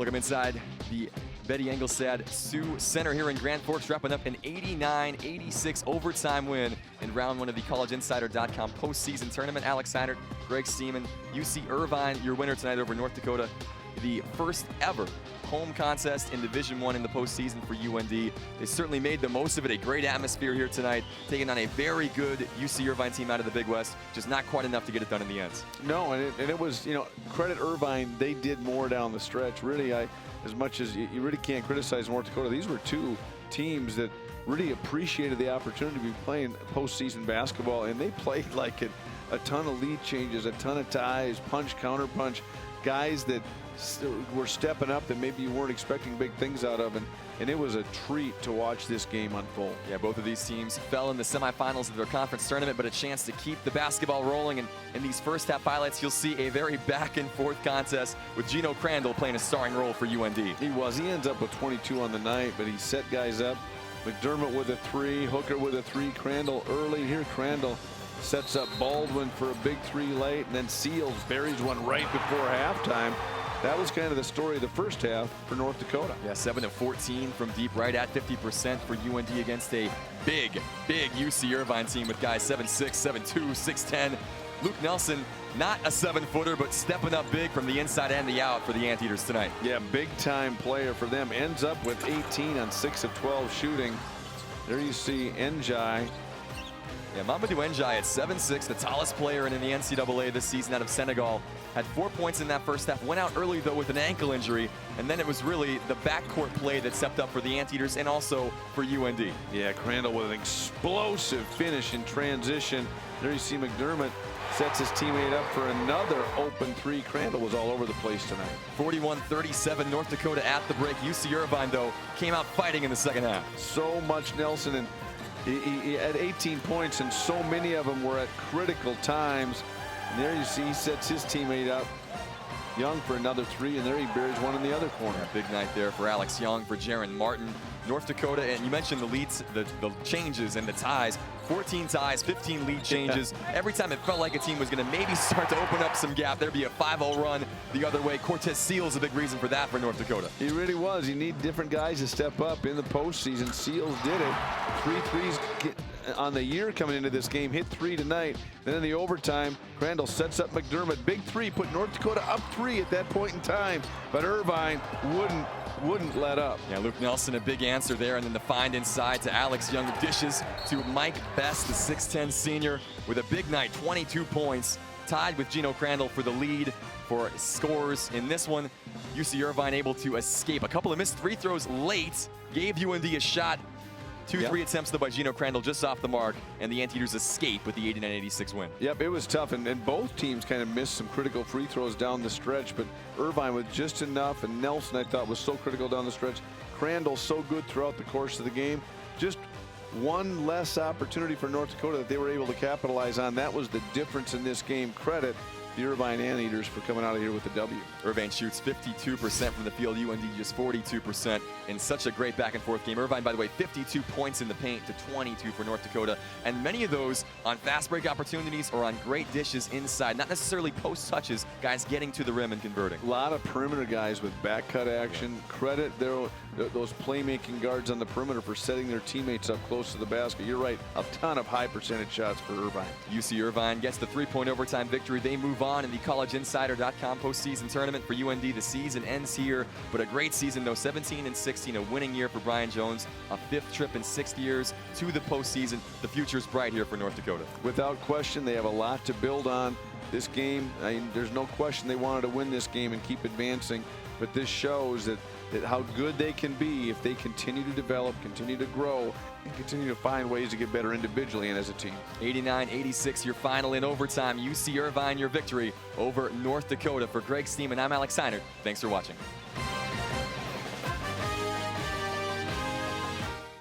Welcome inside the Betty Engelstad Sioux Center here in Grand Forks, wrapping up an 89-86 overtime win in round one of the collegeinsider.com postseason tournament. Alex Heinert, Greg Steeman, UC Irvine, your winner tonight over North Dakota. The first ever home contest in Division I in the postseason for UND. They certainly made the most of it. A great atmosphere here tonight, taking on a very good UC Irvine team out of the Big West. Just not quite enough to get it done in the end. No, and it was, you know, credit Irvine. They did more down the stretch. Really, as much as you really can't criticize North Dakota, these were two teams that really appreciated the opportunity to be playing postseason basketball, and they played like it. A ton of lead changes, a ton of ties, punch, counter punch, guys that were stepping up that maybe you weren't expecting big things out of, and it was a treat to watch this game unfold. Yeah, both of these teams fell in the semifinals of their conference tournament, but a chance to keep the basketball rolling. And in these first half highlights, you'll see a very back and forth contest with Gino Crandall playing a starring role for UND. He ends up with 22 on the night, but he set guys up. McDermott with a three, Hooker with a three, Crandall early. Here Crandall sets up Baldwin for a big three late, and then Seals buries one right before halftime. That was kind of the story of the first half for North Dakota. Yeah, 7 of 14 from deep, right at 50% for UND against a big UC Irvine team with guys 7'6", 7'2", 6'10". Luke Nelson, not a 7-footer, but stepping up big from the inside and the out for the Anteaters tonight. Yeah, big-time player for them. Ends up with 18 on 6 of 12 shooting. There you see Njai. Yeah, Mamadou Njai at 7'6", the tallest player in the NCAA this season out of Senegal. Had 4 points in that first half. Went out early, though, with an ankle injury. And then it was really the backcourt play that stepped up for the Anteaters and also for UND. Yeah, Crandall with an explosive finish in transition. There you see McDermott sets his teammate up for another open three. Crandall was all over the place tonight. 41-37 North Dakota at the break. UC Irvine, though, came out fighting in the second half. So much Nelson, and he had 18 points, and so many of them were at critical times. And there you see he sets his teammate up, Young, for another three, and there he buries one in the other corner. Yeah, big night there for Alex Young, for Jaron Martin. North Dakota, and you mentioned the leads, the changes and the ties. 14 ties, 15 lead changes. Every time it felt like a team was going to maybe start to open up some gap, there'd be a 5-0 run the other way. Cortez Seals a big reason for that for North Dakota. He really was. You need different guys to step up in the postseason. Seals did it. 3 threes on the year coming into this game. Hit 3 tonight. Then in the overtime, Crandall sets up McDermott. Big three, put North Dakota up 3 at that point in time. But Irvine wouldn't let up. Yeah, Luke Nelson, a big answer there, and then the find inside to Alex Young. Dishes to Mike Best, the 6'10 senior, with a big night, 22 points, tied with Gino Crandall for the lead for scores in this one. UC Irvine able to escape. A couple of missed free throws late, gave UND a shot. 2-3 attempts, though, by Gino Crandall just off the mark, and the Anteaters escape with the 89-86 win. Yep, it was tough, and both teams kind of missed some critical free throws down the stretch, but Irvine with just enough, and Nelson, I thought, was so critical down the stretch. Crandall so good throughout the course of the game. Just one less opportunity for North Dakota that they were able to capitalize on. That was the difference in this game. Credit the Irvine Anteaters for coming out of here with the W. Irvine shoots 52% from the field, UND just 42% in such a great back and forth game. Irvine, by the way, 52 points in the paint to 22 for North Dakota, and many of those on fast break opportunities or on great dishes inside, not necessarily post touches, guys getting to the rim and converting. A lot of perimeter guys with back cut action. Yeah. Credit those playmaking guards on the perimeter for setting their teammates up close to the basket. You're right, a ton of high percentage shots for Irvine. UC Irvine gets the 3-point overtime victory. They move on in the collegeinsider.com postseason tournament for UND. The season ends here, but a great season, though. 17-16, a winning year for Brian Jones, a 5th trip in 6 years to the postseason. The future's bright here for North Dakota. Without question, they have a lot to build on. This game, I mean, there's no question they wanted to win this game and keep advancing, but this shows that how good they can be if they continue to develop, continue to grow, and continue to find ways to get better individually and as a team. 89-86, your final in overtime. UC Irvine, your victory over North Dakota. For Greg Steeman, I'm Alex Heinert. Thanks for watching.